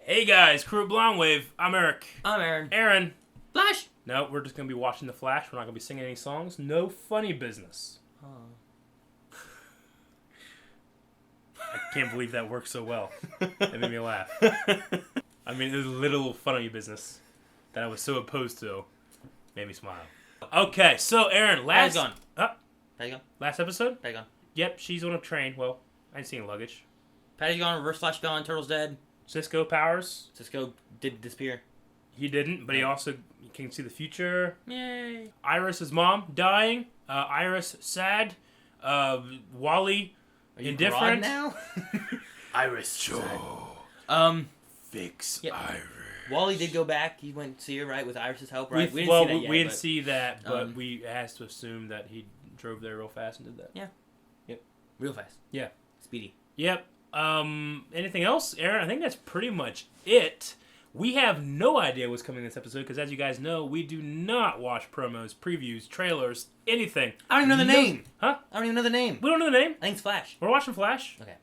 Hey guys, crew of Blonde Wave. I'm Eric. I'm Aaron. Aaron. Flash! No, we're just going to be watching The Flash. We're not going to be singing any songs. No funny business. Oh. I can't believe that worked so well. It made me laugh. I mean, it was a little funny business that I was so opposed to. Made me smile. Okay, so Aaron, Patty's gone. Patty's gone. Last episode? Patty's gone. Yep, she's on a train. Well, I didn't see any luggage. Patty's gone. Reverse Flash gone. Turtle's dead. Cisco Powers. Cisco did disappear. He didn't, but he also can see the future. Yay. Iris's mom dying. Iris sad. Wally Are you indifferent. now? Iris Joe. Fix Yep. Iris. Wally did go back. He went to see her, right, with Iris's help, right? We didn't see that, but we has to assume that he drove there real fast and did that. Yeah. Yep. Real fast. Yeah. Speedy. Yep. Anything else, Aaron? I think that's pretty much it. We have no idea what's coming in this episode because, as you guys know, we do not watch promos, previews, trailers, anything. I don't even know the name. Huh? I don't even know the name. We don't know the name. I think it's Flash. We're watching Flash. Okay.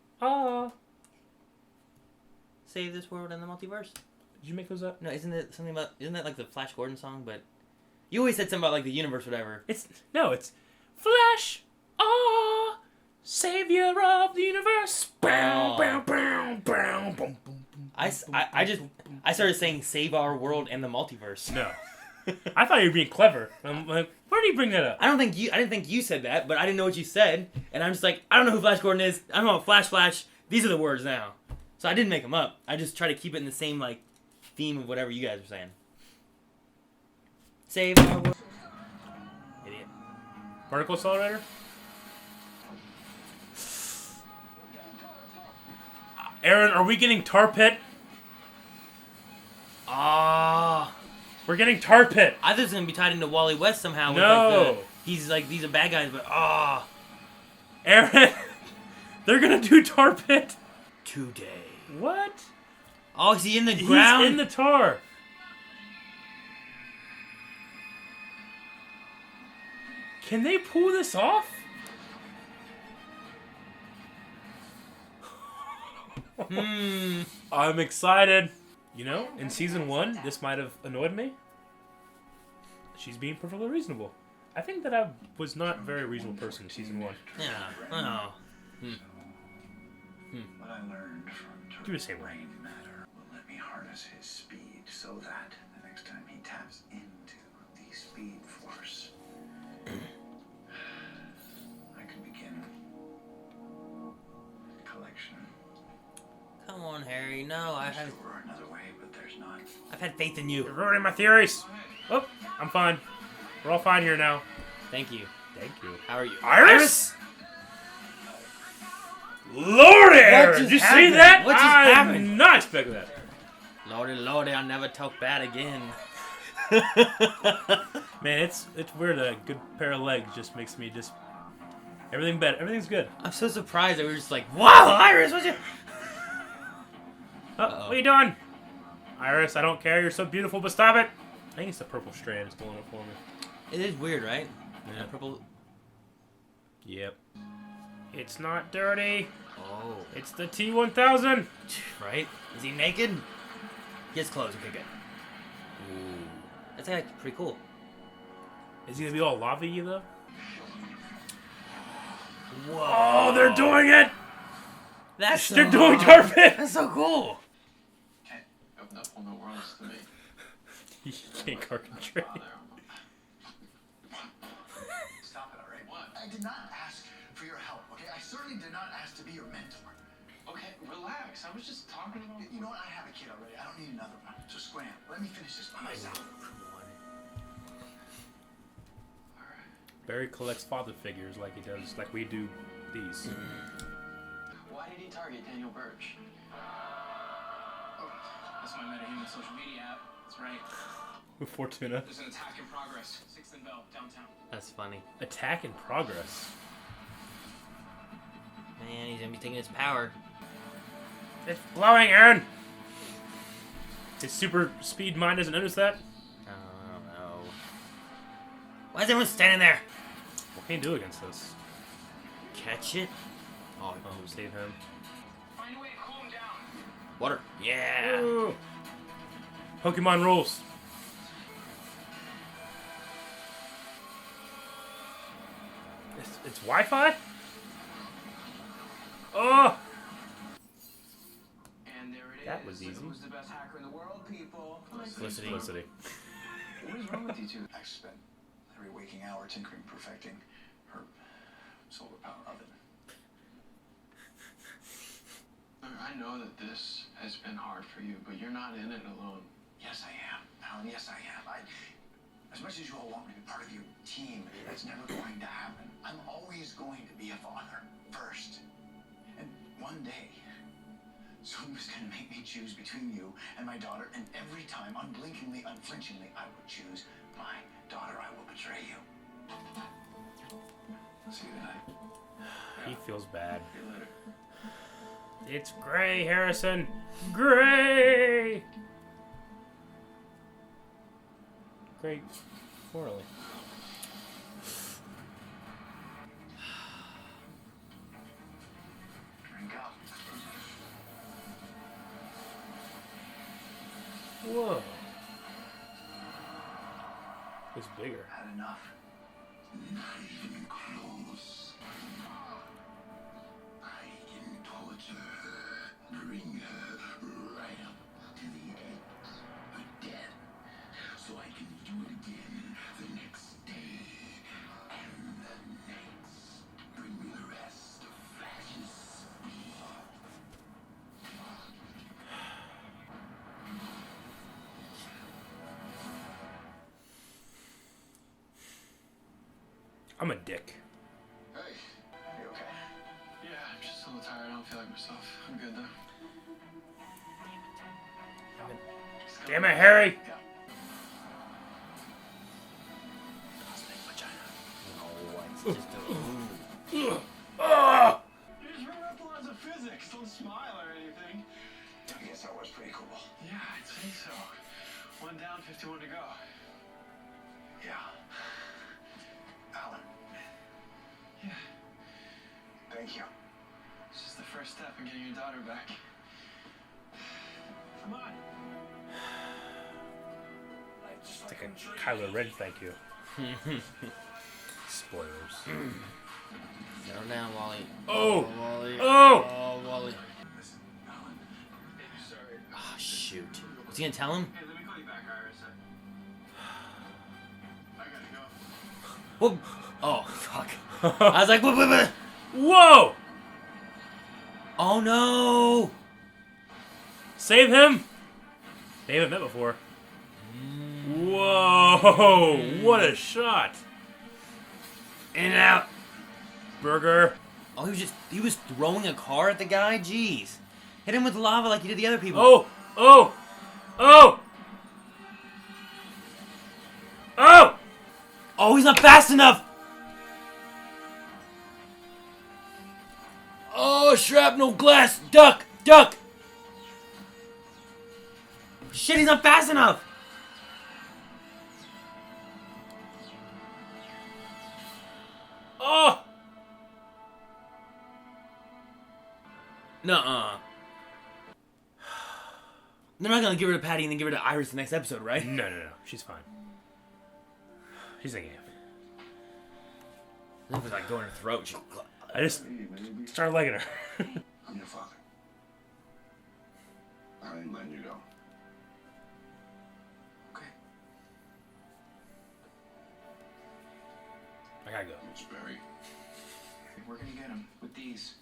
Save this world and the multiverse. Did you make those up? No, isn't that like the Flash Gordon song? But you always said something about like the universe, whatever. It's Flash. Savior of the universe. Bow, bow, bow, bow, boom, boom, boom. I started saying save our world and the multiverse. No. I thought you were being clever. I'm like, where did you bring that up? I didn't think you said that, but I didn't know what you said, and I'm just like, I don't know who Flash Gordon is. I don't know what Flash. These are the words now. So I didn't make them up. I just try to keep it in the same like theme of whatever you guys were saying. Save our world. Idiot. Particle accelerator? Aaron, are we getting Tar Pit? We're getting Tar Pit. I thought it was gonna be tied into Wally West somehow. No. With these are bad guys, but Aaron, they're gonna do Tar Pit today. What? Oh, is he in the ground? He's in the tar. Can they pull this off? I'm excited. You know, in season 1, this might have annoyed me. She's being perfectly reasonable. I think that I was not a very reasonable person in season 1. Yeah. Oh. What I learned from Do the same way. brain matter will let me harness his speed so that the next time he taps into the speed force, I can begin a collection. Come on, Harry. No, Wish there were another way, but there's not. I've had faith in You're you. ruining my theories. Oh, I'm fine. We're all fine here now. Thank you. Thank you. How are you? Iris? Lordy! Did you see happened? that? What just I happened? did not expect that. Lordy, I'll never talk bad again. Man, it's weird that a good pair of legs just makes me just... Everything better. Everything's good. I'm so surprised that we were just like, wow, Iris, what'd you... What are you doing? Iris, I don't care. You're so beautiful, but stop it. I think it's the purple strand that's doing it for me. It is weird, right? Yeah. Purple... Yep. It's not dirty. Oh. It's the T-1000. Right? Is he naked? He has clothes. Okay, good. Ooh. That's actually pretty cool. Is he going to be all lava-y, though? Whoa. Oh, they're doing it! They're doing Tar Pit! That's so cool. Can't open up all the worlds to me. You can't concentrate. Stop it, alright? What? I did not ask for your help, okay? I certainly did not ask to be your mentor. Okay, relax. I was just talking about... You know what? I have a kid already. I don't need another one. So scram. Let me finish this by myself. Barry collects father figures like he does, like we do these. Why did he target Daniel Birch? That's my metahuman social media app. That's right. Fortuna. There's an attack in progress. 6th and Bell, downtown. That's funny. Attack in progress. Man, he's gonna be taking his power. It's blowing, Aaron! His super speed mind doesn't notice that? I don't know. Why is everyone standing there? What can you do against this? Catch it? Oh, save him. Find a way to cool him down. Water. Yeah. Ooh. Pokemon rules. It's Wi-Fi? Oh! And there it is. That was easy. Who's the best hacker in the world, people? Felicity. Felicity. What is wrong with you two? I spent every waking hour tinkering, perfecting her solar power oven. I know that this has been hard for you, but you're not in it alone. Yes, I am, Alan. Yes, I am. As much as you all want me to be part of your team, that's never going to happen. I'm always going to be a father first. And one day, someone was going to make me choose between you and my daughter, and every time, unblinkingly, unflinchingly, I would choose my daughter. I will betray you. See you tonight. He feels bad. See you later. It's Gray, Harrison. Gray. Great. Poorly. Drink up. Whoa. It's bigger. Had enough. Not even close. I can torture her, bring her right up to the edge of death, so I can do it again the next day and the next. Bring me the rest of Flash's speed. I'm a dick. Hey, you okay? Yeah, I'm just a little tired. I don't feel like myself. I'm good though. Damn it, Harry. No, it's just a... Ah! You just remember the laws of physics. Don't smile or anything. I guess that was pretty cool. Yeah, I'd say so. 1 down, 51 to go. Yeah. Alan, Yeah, thank you. it's just the first step in getting your daughter back. Come on. It's like a Kylo Ren, thank you. Spoilers. Settle down, Wally. Oh! Wally. Oh! Oh, Wally. Listen, Alan. Sorry. Oh, shoot. What's he gonna tell him? Hey, let me call you back, Iris. I gotta go. Whoop. Oh, fuck. I was like, whoop. Whoa! Oh, no. Save him! They haven't met before. Whoa! What a shot! In and out. Burger. Oh, he was throwing a car at the guy? Jeez. Hit him with lava like you did the other people. Oh! Oh! Oh! Oh! Oh, he's not fast enough. Oh, shrapnel glass. Duck. Shit, he's not fast enough. Oh! Nuh-uh. They're not gonna give her to Patty and then give her to Iris the next episode, right? No. She's fine. She's thinking. It was like going in her throat. I just started liking her. I'm your father. I ain't letting you go. Okay. I gotta go. Miss Berry. We're gonna get him with these.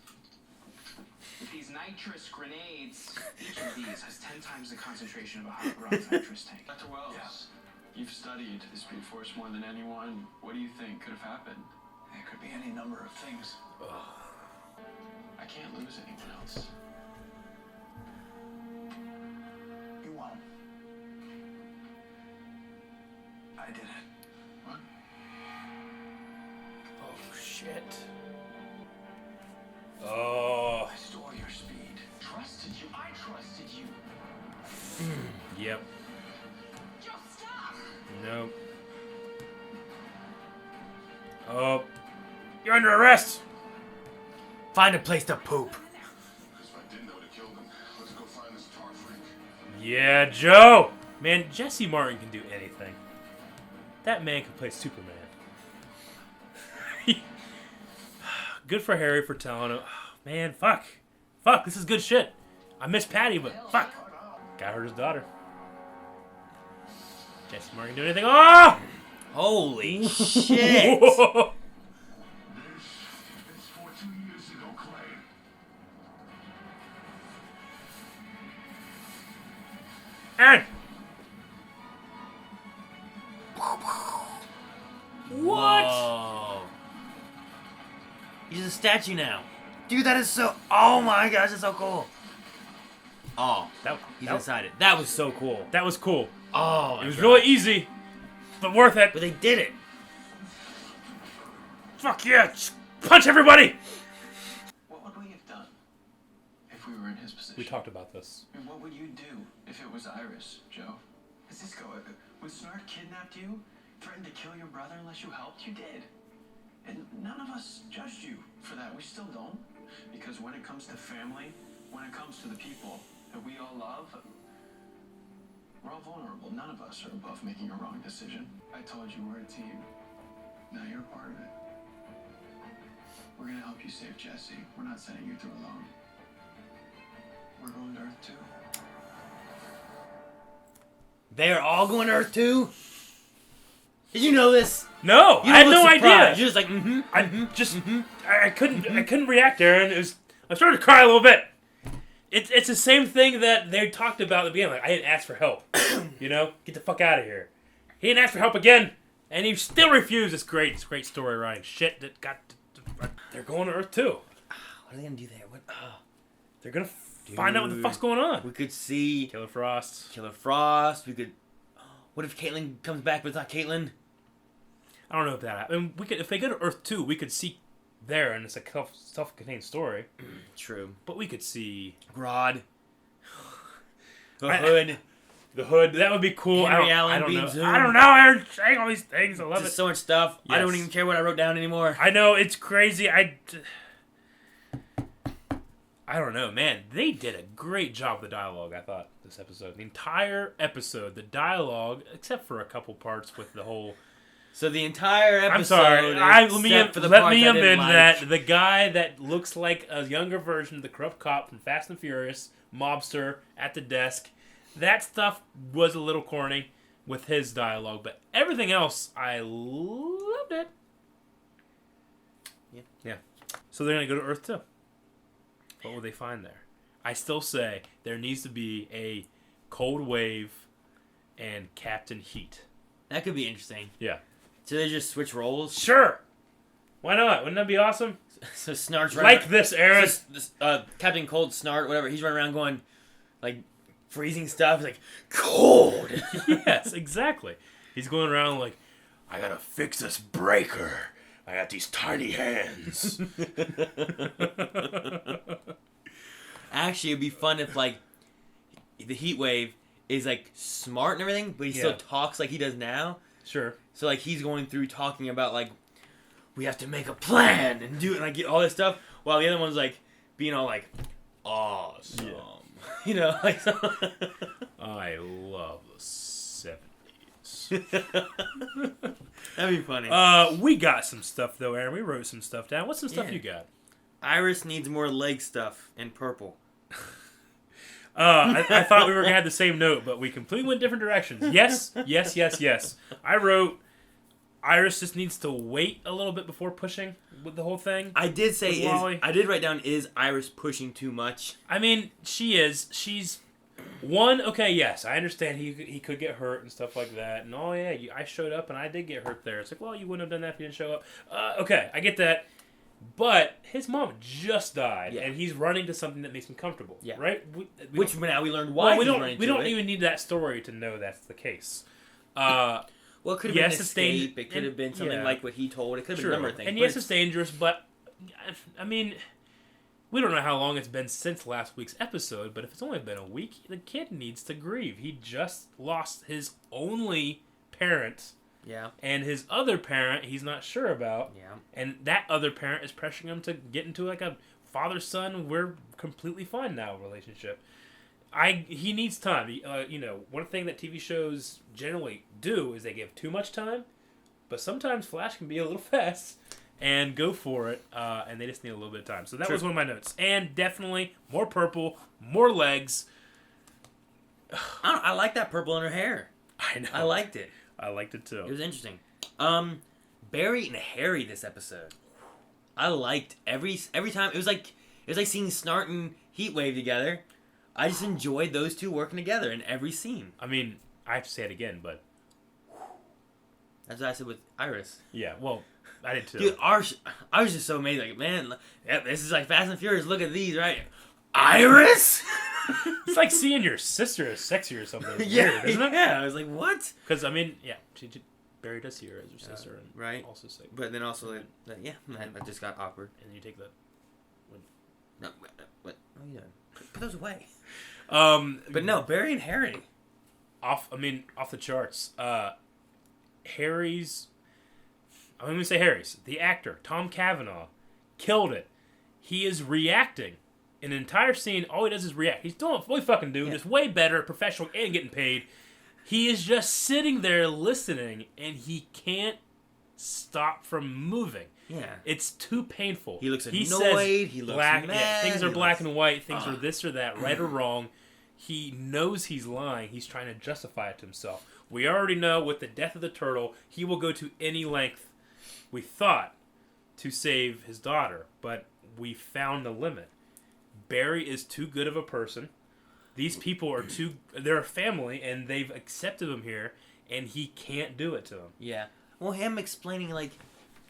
With these nitrous grenades. Each of these has 10 times the concentration of a hot rod's nitrous tank. Dr. Wells, Yes. you've studied the Speed Force more than anyone. What do you think could have happened? It could be any number of things. I can't lose anyone else. You won. I did it. What? Oh, shit. Oh. I stole your speed. Trusted you. I trusted you. Yep. Just stop. Nope. Oh. You're under arrest! Find a place to poop. Because if I didn't know to kill them, let's go find this Yeah, Joe! Man, Jesse Martin can do anything. That man can play Superman. Good for Harry for telling him. Oh, man, fuck. Fuck, this is good shit. I miss Patty, but fuck. Got her his daughter. Jesse Martin can do anything. Oh! Holy shit! This is 14 years ago, Clay. Aaron! What? Whoa. He's a statue now. Dude, that is so... Oh my gosh, that's so cool. Oh, he's inside it. That was so cool. That was cool. Oh, my It was gosh. really easy, but worth it. But they did it. Fuck yeah! Just punch everybody! What would we have done if we were in his position? We talked about this. And what would you do if it was Iris, Joe? Cisco, when Snart kidnapped you, threatened to kill your brother unless you helped, you did. And none of us judged you for that. We still don't. Because when it comes to family, when it comes to the people that we all love, we're all vulnerable. None of us are above making a wrong decision. I told you we're a team. Now you're a part of it. We're gonna help you save Jesse. We're not sending you through alone. We're going to Earth too. They are all going to Earth too? Did you know this? No, You I had don't no look idea. surprised. You're just like, mm-hmm. I couldn't react, Aaron. I'm starting to cry a little bit. It's the same thing that they talked about at the beginning. Like, I didn't ask for help. You know, get the fuck out of here. He didn't ask for help again, and he still refused. It's great story writing. Shit that got. They're going to Earth too. What are they going to do there? What? They're gonna find out what the fuck's going on. We could see Killer Frost. Killer Frost. We could... What if Caitlyn comes back, but it's not Caitlyn? I don't know if that happened. We could, if they go to Earth 2, we could see there, and it's a self-contained story. True. But we could see Grodd. The Hood. The Hood. That would be cool. Henry I Allen don't being know. Zoom. I don't know. Aaron saying all these things. I love Just it. so much stuff. I don't Yes. even care what I wrote down anymore. I know it's crazy. I don't know, man. They did a great job with the dialogue. I thought this episode, the entire episode, the dialogue, except for a couple parts with the whole. So the entire episode. I'm sorry. except for the Let parts me I didn't amend like. that. The guy that looks like a younger version of the corrupt cop from Fast and Furious, mobster at the desk. That stuff was a little corny with his dialogue, but everything else, I loved it. Yeah. So they're gonna go to Earth 2. What will they find there? I still say there needs to be a Cold Wave and Captain Heat. That could be interesting. Yeah. So they just switch roles? Sure. Why not? Wouldn't that be awesome? So Snart's Like this, Aaron. Captain Cold Snart, whatever, he's running around going, like, freezing stuff. He's like, cold! Yes, exactly. He's going around like, I gotta fix this breaker. I got these tiny hands. Actually, it'd be fun if, like, the Heat Wave is, like, smart and everything, but he still talks like he does now. Sure. So, like, he's going through talking about, like, we have to make a plan and do it, and, like, all this stuff, while the other one's, like, being all, like, awesome. Yeah. You know, like, so... I love the 70s. That'd be funny. We got some stuff, though, Aaron. We wrote some stuff down. What's some stuff you got? Iris needs more leg stuff in purple. I thought we were going to have the same note, but we completely went different directions. Yes. I wrote, Iris just needs to wait a little bit before pushing with the whole thing. I did say, Wally. I did write down, is Iris pushing too much? I mean, she is. She's... One, okay, yes, I understand he could get hurt and stuff like that. And, oh, yeah, I showed up and I did get hurt there. It's like, well, you wouldn't have done that if you didn't show up. Okay, I get that. But his mom just died, and he's running to something that makes him comfortable, right? Which now we learned why we he's running we to don't it. even need that story to know that's the case. Well, it could have been an it's escape. It could have been something like what he told. It could have been a number of things. And yes, it's dangerous, but, I mean... We don't know how long it's been since last week's episode, but if it's only been a week, the kid needs to grieve. He just lost his only parent. Yeah. And his other parent, he's not sure about. Yeah. And that other parent is pressuring him to get into like a father-son, we're completely fine now relationship. He needs time. One thing that TV shows generally do is they give too much time, but sometimes Flash can be a little fast and go for it, and they just need a little bit of time. So that was one of my notes. And definitely more purple, more legs. I like that purple in her hair. I know. I liked it. I liked it too. It was interesting. Barry and Harry this episode. I liked every time. It was like seeing Snart and Heatwave together. I just enjoyed those two working together in every scene. I mean, I have to say it again, but that's what I said with Iris. yeah, well, I did too. Dude, I was just so amazed. Like, man, this is like Fast and Furious. Look at these, right? Iris. It's like seeing your sister as sexy or something. It's weird, isn't it? Yeah, I was like, what? Because I mean, yeah, Barry does see her as her sister, and right. Also say, but then also, that just got awkward. And you take that. No, what are you doing? Put those away. But no, Barry and Harry. Off the charts. Harry's. I'm going to say Harry's. The actor, Tom Cavanaugh, killed it. He is reacting. An entire scene, all he does is react. He's doing what we fucking do, just way better, professional, and getting paid. He is just sitting there listening, and he can't stop from moving. Yeah. It's too painful. He looks annoyed. He looks mad. Yeah, things are black and and white. Things are this or that, right or wrong. He knows he's lying. He's trying to justify it to himself. We already know with the death of the turtle, he will go to any length, we thought, to save his daughter. But we found a limit. Barry is too good of a person. These people are they're a family, and they've accepted him here, and he can't do it to them. Yeah. Well, him explaining, like,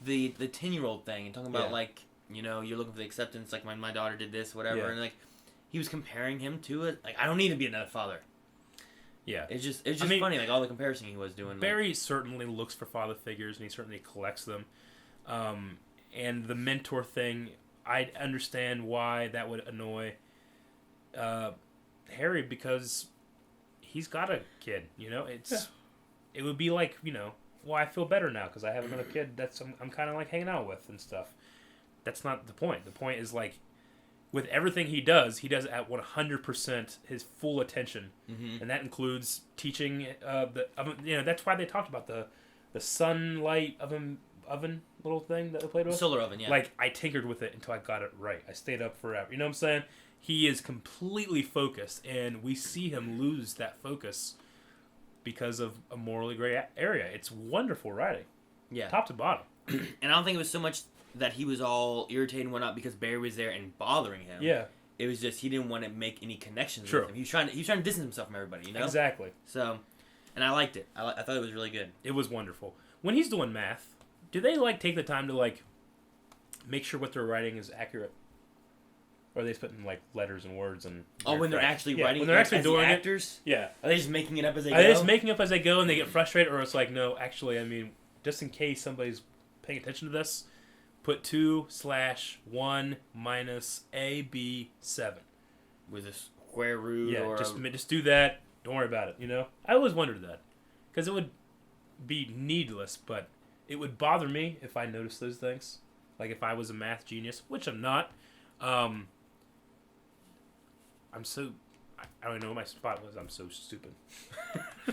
the 10-year-old thing, and talking about, like, you're looking for the acceptance, like, my daughter did this, whatever, and, like, he was comparing him to it. Like, I don't need to be another father. Yeah. It's just funny, like, all the comparison he was doing. Barry certainly looks for father figures, and he certainly collects them. And the mentor thing, I understand why that would annoy Harry, because he's got a kid, It would be like, well, I feel better now because I have another kid that's I'm kind of like hanging out with and stuff. That's not the point. The point is, like, with everything he does at 100% his full attention, and that includes teaching that's why they talked about the sunlight oven little thing that they played with. Solar oven, yeah. Like, I tinkered with it until I got it right. I stayed up forever. You know what I'm saying? He is completely focused, and we see him lose that focus because of a morally gray area. It's wonderful writing. Yeah. Top to bottom. And I don't think it was so much that he was all irritated and whatnot because Barry was there and bothering him. Yeah. It was just he didn't want to make any connections True. with him. He was trying to distance himself from everybody, Exactly. So, and I liked it. I thought it was really good. It was wonderful. When he's doing math, do they, like, take the time to, like, make sure what they're writing is accurate? Or are they just putting, like, letters and words and... when they're actually writing, when they're actually doing the actors? it? Yeah. Are they just making it up as they go? Are they just making up as they go and they get frustrated? Or it's like, no, actually, I mean, just in case somebody's paying attention to this, put 2/1 minus AB7. With a square root Yeah, or... just do that. Don't worry about it, I always wondered that. Because it would be needless, but it would bother me if I noticed those things. Like, if I was a math genius, which I'm not. I don't even know what my spot was. I'm so stupid.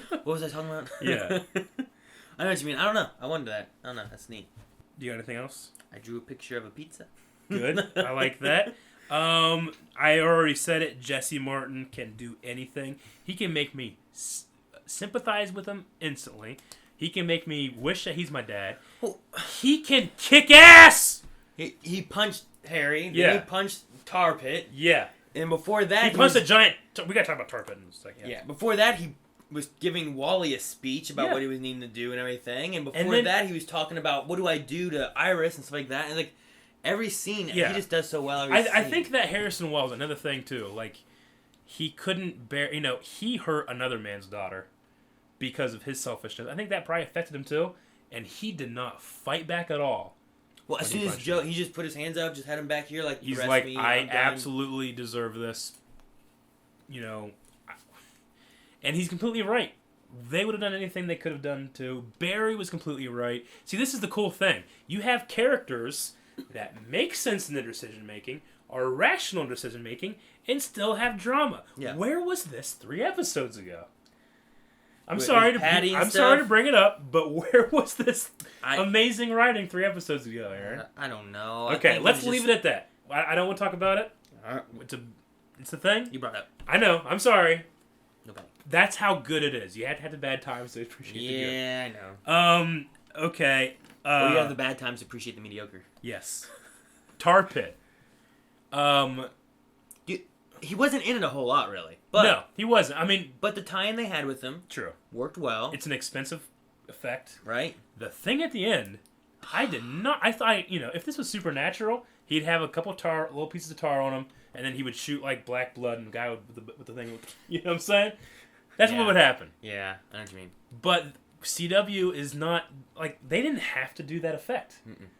What was I talking about? Yeah. I know what you mean. I don't know. I wondered that. I don't know. That's neat. Do you got anything else? I drew a picture of a pizza. Good. I like that. I already said it. Jesse Martin can do anything. He can make me sympathize with him instantly. He can make me wish that he's my dad. Oh. He can kick ass! He punched Harry. Yeah. Then he punched Tar Pit. Yeah. And before that... He punched a giant... We gotta talk about Tar Pit in a second. Yeah. Before that, he was giving Wally a speech about what he was needing to do and everything. And before that, he was talking about, what do I do to Iris and stuff like that. And, like, every scene, he just does so well every scene. I think that Harrison Wells, another thing, too, like, he couldn't bear... he hurt another man's daughter because of his selfishness. I think that probably affected him, too. And he did not fight back at all. Well, as soon as Joe, he just put his hands up, just had him back here, like, he's arrest like, me, I absolutely deserve this. And he's completely right. They would have done anything they could have done too. Barry was completely right. See, this is the cool thing. You have characters that make sense in their decision making our rational decision making, and still have drama. Yeah. Where was this 3 episodes ago? I'm With sorry Patty and I'm sorry to stuff? bring it up, but where was this I- amazing writing 3 episodes ago, Aaron? I don't know. Okay, let's leave it at that. I don't want to talk about it. It's a thing. You brought it up. I know. I'm sorry. No problem. That's how good it is. You had to have the bad times to appreciate the good. Yeah, I know. Okay. Or you have the bad times to appreciate the mediocre. Yes. Tar Pit. He wasn't in it a whole lot, really. But, No, he wasn't. I mean, But the tie-in they had with him true. worked well. It's an expensive effect. Right? The thing at the end, I did not. I thought, if this was supernatural, he'd have a couple little pieces of tar on him, and then he would shoot like black blood, and the guy with the thing. You know what I'm saying? That's Yeah. what would happen. Yeah, I know what you mean. But CW is not like they didn't have to do that effect.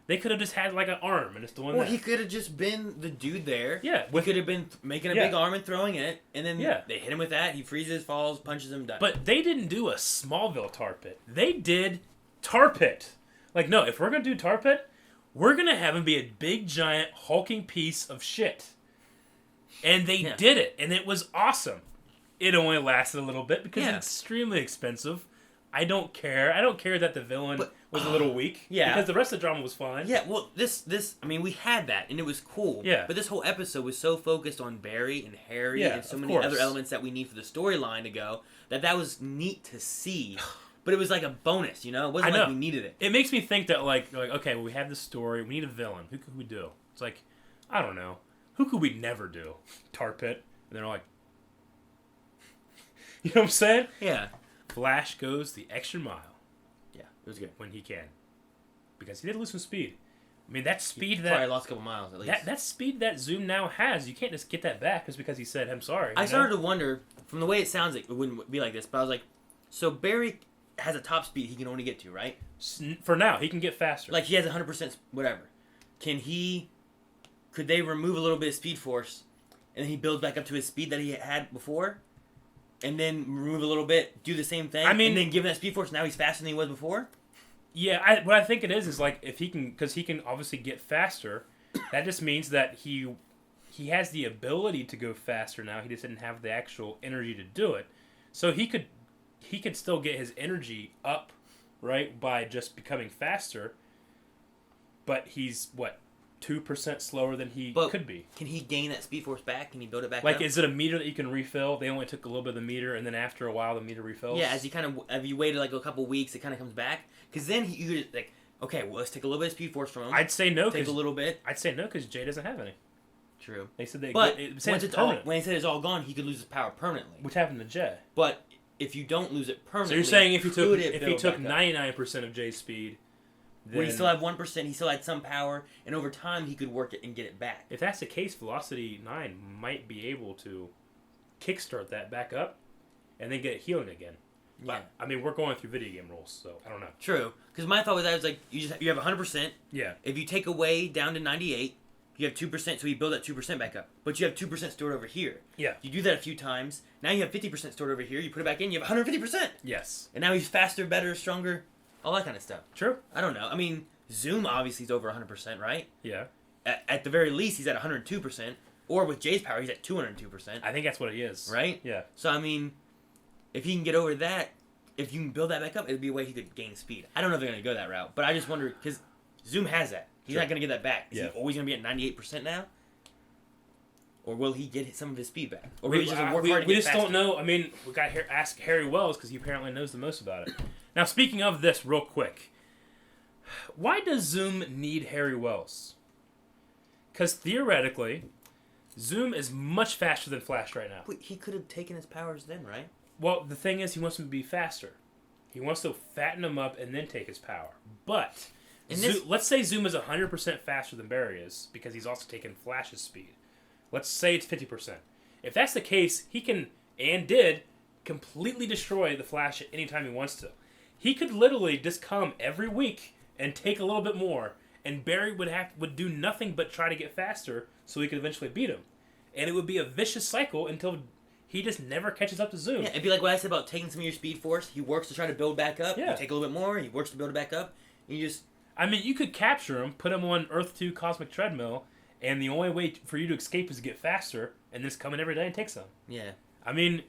They could have just had like an arm and it's doing Well, that. he could have just been the dude there. Yeah, He could have been making a Yeah. big arm and throwing it, and then Yeah. they hit him with that. He freezes, falls, punches him, done. But they didn't do a Smallville Tar Pit. They did Tar Pit. Like, no, if we're gonna do Tar Pit, we're gonna have him be a big, giant, hulking piece of shit. And they did it, and it was awesome. It only lasted a little bit because it's extremely expensive. I don't care. I don't care that the villain was a little weak. Yeah. Because the rest of the drama was fine. Yeah, well, I mean, we had that, and it was cool. Yeah. But this whole episode was so focused on Barry and Harry and so of many course. other elements that we need for the storyline to go, that was neat to see. But it was like a bonus, It wasn't I like know. we needed it. It makes me think that, like, okay, well, we have this story. We need a villain. Who could we do? It's like, I don't know. Who could we never do? Tar Pit. And they're like, you know what I'm saying? Yeah. Flash goes the extra mile Yeah, it was good. when he can. Because he did lose some speed. I mean, that speed Probably lost a couple miles at least. that speed that Zoom now has, you can't just get that back just because he said, I'm sorry. I started to wonder, from the way it sounds like it wouldn't be like this, but I was like, so Barry has a top speed he can only get to, right? For now, he can get faster. Like, he has 100% whatever. Could they remove a little bit of speed force, and then he builds back up to his speed that he had before? And then remove a little bit, do the same thing, and then give him that speed force, now he's faster than he was before? Yeah, what I think it is like if he can, because he can obviously get faster, that just means that he has the ability to go faster now. He just didn't have the actual energy to do it. So he could still get his energy up, right, by just becoming faster. But he's, 2% slower than he could be. Can he gain that speed force back? Can he build it back Like, up? is it a meter that you can refill? They only took a little bit of the meter, and then after a while, the meter refills? Yeah, if you waited like a couple weeks, it kind of comes back. Because then you could, like, okay, well, let's take a little bit of speed force from him. I'd say no. Take a little bit. I'd say no, because Jay doesn't have any. True. They said But when when he said it's all gone, he could lose his power permanently. which happened to Jay. But if you don't lose it So permanently, you're saying if he could it build took back up? 99% of Jay's speed, then When he still had 1%, he still had some power, and over time he could work it and get it back. if that's the case, Velocity 9 might be able to kickstart that back up and then get it healing again. Yeah. But, I mean, we're going through video game rules, so I don't know. True. Because my thought was, I was like, you have 100%. Yeah. If you take away down to 98, you have 2%, so you build that 2% back up. But you have 2% stored over here. Yeah. You do that a few times. Now you have 50% stored over here. You put it back in, you have 150%. Yes. And now he's faster, better, stronger, all that kind of stuff. True. I don't know. I mean, Zoom obviously is over 100%, right? Yeah. At the very least, he's at 102%. Or with Jay's power, he's at 202%. I think that's what it is. Right? Yeah. So, I mean, if he can get over that, if you can build that back up, it would be a way he could gain speed. I don't know if they're going to go that route, but I just wonder, because Zoom has that. He's Sure. not going to get that back. Is Yeah. he always going to be at 98% now? Or will he get some of his speed back? Or maybe We, just work hard to we get just faster? don't know. I mean, we got to ask Harry Wells because he apparently knows the most about it. Now, speaking of this, real quick, why does Zoom need Harry Wells? Because theoretically, Zoom is much faster than Flash right now. Wait, he could have taken his powers then, right? Well, the thing is, he wants him to be faster. He wants to fatten him up and then take his power. But let's say Zoom is 100% faster than Barry is because he's also taking Flash's speed. Let's say it's 50%. If that's the case, he can, and did, completely destroy the Flash at any time he wants to. He could literally just come every week and take a little bit more, and Barry would do nothing but try to get faster so he could eventually beat him. And it would be a vicious cycle until he just never catches up to Zoom. Yeah, it'd be like what I said about taking some of your speed force. He works to try to build back up. Yeah. You take a little bit more. He works to build it back up. And you just... I mean, you could capture him, put him on Earth 2 Cosmic Treadmill, and the only way for you to escape is to get faster, and just come in every day and take some. Yeah. I mean,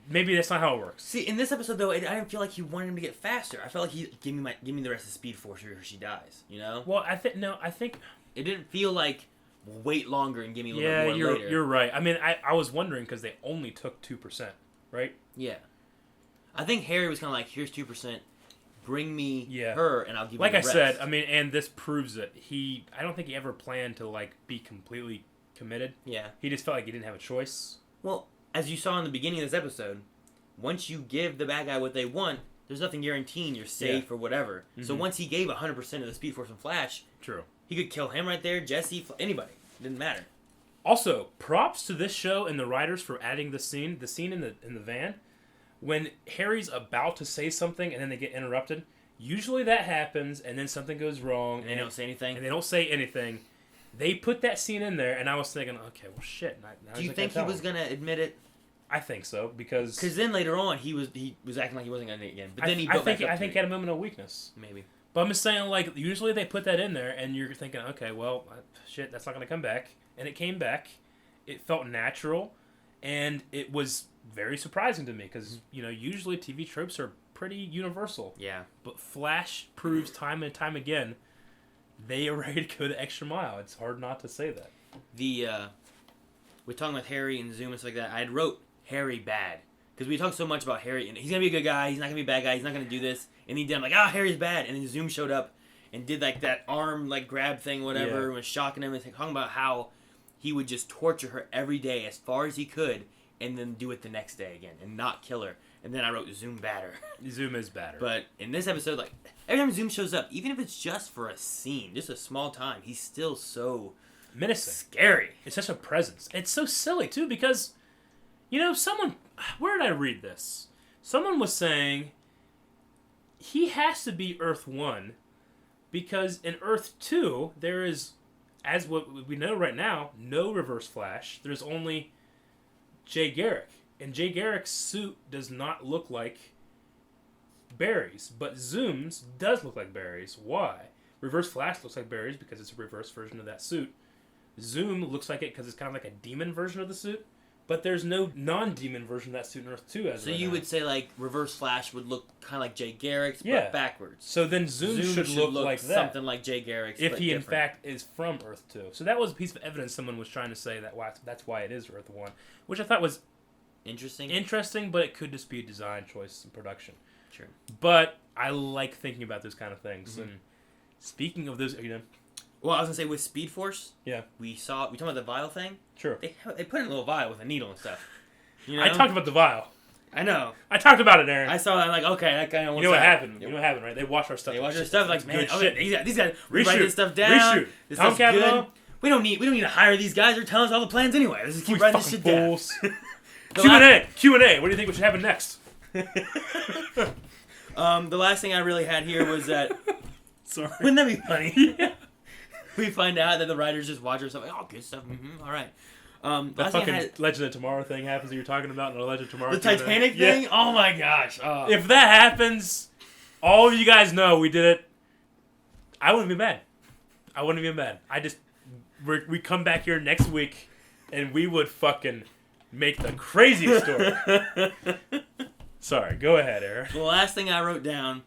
maybe that's not how it works. See, in this episode though, I didn't feel like he wanted him to get faster. I felt like he give me the rest of the Speed Force or she dies. You know? Well, I think It didn't feel like wait longer and give me a little yeah, bit more later. you're right. I mean, I was wondering because they only took 2%, right? Yeah. I think Harry was kind of like, here's 2%. Bring me Yeah. her, and I'll give Like you I the said, rest. I mean, and this proves it. I don't think he ever planned to like be completely committed. Yeah. He just felt like he didn't have a choice. Well, as you saw in the beginning of this episode, once you give the bad guy what they want, there's nothing guaranteeing you're safe or whatever. So Mhm. once he gave 100% of the Speed Force and Flash, True. he could kill him right there, Jesse, anybody. It didn't matter. Also, props to this show and the writers for adding the scene in the van, when Harry's about to say something and then they get interrupted. Usually that happens, and then something goes wrong, And they don't say anything. And they don't say anything. They put that scene in there, and I was thinking, okay, well, shit. Now Do you he's think he gonna was tell him. going to admit it? I think so because Because then later on, he was acting like he wasn't going to do it again. But then he built I think back up I to think it. he had a moment of weakness. Maybe. But I'm just saying, like, usually they put that in there, and you're thinking, okay, well, shit, that's not going to come back. And it came back. It felt natural, and it was very surprising to me, because, usually TV tropes are pretty universal. Yeah. But Flash proves time and time again they are ready to go the extra mile. It's hard not to say that. We're talking about Harry and Zoom and stuff like that. I had wrote Harry bad. Because we talked so much about Harry, and he's going to be a good guy, he's not going to be a bad guy, he's not going to do this. And he did, I'm like, Harry's bad. And then Zoom showed up and did, like, that arm, like, grab thing, whatever, Yeah. and was shocking him and talking about how he would just torture her every day as far as he could, and then do it the next day again, and not kill her. And then I wrote Zoom badder. Zoom is better. But in this episode, like, every time Zoom shows up, even if it's just for a scene, just a small time, he's still so menacing. scary. It's such a presence. It's so silly, too, because, someone... Where did I read this? Someone was saying he has to be Earth 1 because in Earth 2, there is, as what we know right now, no Reverse Flash. There's only Jay Garrick. And Jay Garrick's suit does not look like Barry's, but Zoom's does look like Barry's. Why? Reverse Flash looks like Barry's because it's a reverse version of that suit. Zoom looks like it because it's kind of like a demon version of the suit. But there's no non-demon version of that suit in Earth 2 as So right you now. would say, like, Reverse Flash would look kind of like Jay Garrick's, Yeah. but backwards. So then Zoom should look like that. Something like Jay Garrick's, If but he, in different. fact, is from Earth 2. So that was a piece of evidence someone was trying to say that's why it is Earth 1. Which I thought was interesting, but it could just be a design choice in production. Sure. But I like thinking about those kind of things. Mm-hmm. And speaking of those, Well, I was going to say, with Speed Force, yeah, we talked about the vial thing. sure. They put in a little vial with a needle and stuff. You know? I talked about the vial. I know. I talked about it, Aaron. I saw that, I'm like, okay, that guy you know what happened? You know what happened, right? They watched our stuff. They watch our Shit, stuff, like, that's man, good okay, shit. these guys Reshoot. write this stuff down. Reshoot. This Tom stuff's good. Cavanaugh. We don't need to hire these guys. They're telling us all the plans anyway. Let's just keep We writing this fucking shit down. fools. The Q&A. What do you think we should have next? The last thing I really had here was that Sorry. wouldn't that be funny? Yeah. We find out that the writers just watch our stuff. Like, oh, good stuff. All right. That Last thing I fucking had, Legend of Tomorrow thing happens that you're talking about in the Legend of Tomorrow. the Titanic Yeah. thing. Oh my gosh. If that happens, all of you guys know we did it. I wouldn't be mad. We come back here next week, and we would fucking make the craziest story. Sorry, go ahead, Aaron. The last thing I wrote down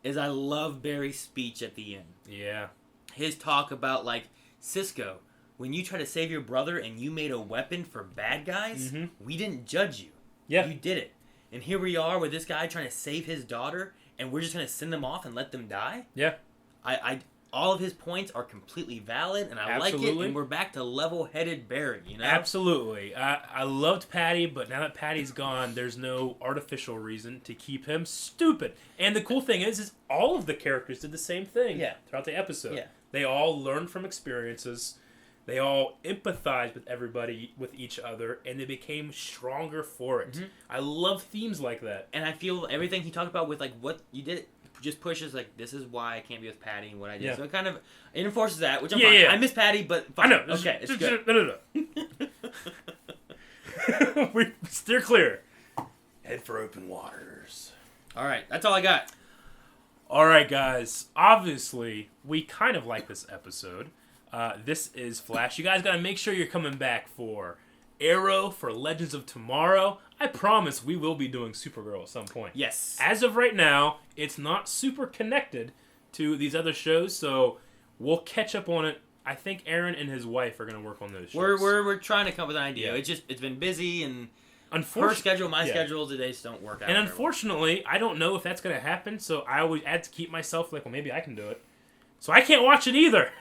is I love Barry's speech at the end. Yeah. His talk about, like, Cisco, when you try to save your brother and you made a weapon for bad guys, we didn't judge you. Yeah. You did it. And here we are with this guy trying to save his daughter, and we're just going to send them off and let them die? Yeah. All of his points are completely valid, and I like it, Absolutely. and we're back to level-headed Barry, you know? Absolutely. I loved Patty, but now that Patty's gone, there's no artificial reason to keep him stupid. And the cool thing is all of the characters did the same thing throughout the episode. Yeah. They all learned from experiences. They all empathized with everybody, with each other, and they became stronger for it. I love themes like that. And I feel everything he talked about with, like, what you did just pushes, like, this is why I can't be with Patty and what I did. Yeah. So it kind of enforces that, which I'm Yeah, fine. yeah. I miss Patty, but I fine. know. Okay, it's good. No. We steer clear. Head for open waters. All right, that's all I got. All right, guys. Obviously, we kind of like this episode. This is Flash. You guys got to make sure you're coming back for Arrow, for Legends of Tomorrow. I promise we will be doing Supergirl at some point. Yes. As of right now, it's not super connected to these other shows, so we'll catch up on it. I think Aaron and his wife are going to work on those shows. We're trying to come up with an idea. Yeah. It's been busy, and Unfortunately, her schedule, my schedule, they just don't work out. And unfortunately, I don't know if that's going to happen, so I always had to keep myself like, well, maybe I can do it. So I can't watch it either.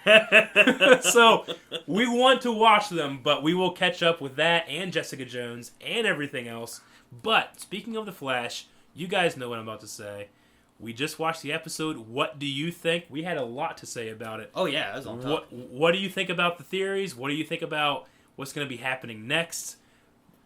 So we want to watch them, but we will catch up with that and Jessica Jones and everything else. But speaking of The Flash, you guys know what I'm about to say. We just watched the episode. What do you think? We had a lot to say about it. Oh, yeah, that was on top. What do you think about the theories? What do you think about what's going to be happening next?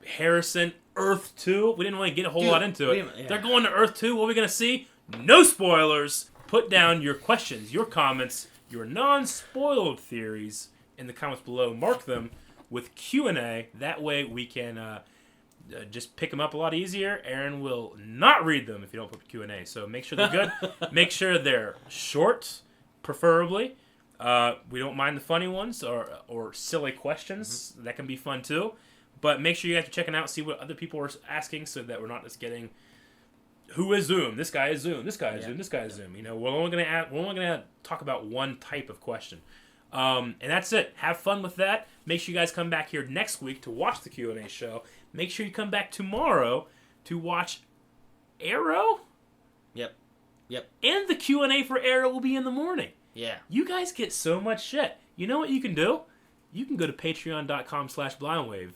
Harrison, Earth 2. We didn't really get a whole lot into it. Yeah. They're going to Earth 2. What are we going to see? No spoilers. Put down your questions, your comments, your non-spoiled theories in the comments below. Mark them with Q&A. That way we can just pick them up a lot easier. Aaron will not read them if you don't put Q&A. So make sure they're good. Make sure they're short, preferably. We don't mind the funny ones or silly questions. Mm-hmm. That can be fun too. But make sure you guys are checking out, see what other people are asking, so that we're not just getting, who is Zoom? This guy is Zoom. This guy is Zoom. This guy is Zoom. You know, we're only gonna talk about one type of question, and that's it. Have fun with that. Make sure you guys come back here next week to watch the Q&A show. Make sure you come back tomorrow to watch Arrow. Yep. And the Q&A for Arrow will be in the morning. Yeah. You guys get so much shit. You know what you can do? You can go to patreon.com/blindwave.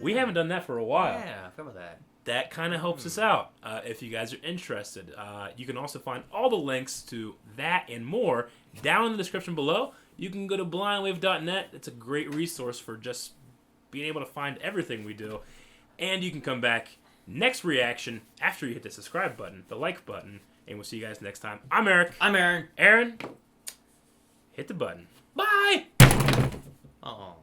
We haven't done that for a while. Yeah, I forgot about that. That kind of helps us out if you guys are interested. You can also find all the links to that and more down in the description below. You can go to blindwave.net. It's a great resource for just being able to find everything we do. And you can come back next reaction after you hit the subscribe button, the like button, and we'll see you guys next time. I'm Eric. I'm Aaron. Aaron, hit the button. Bye! Oh.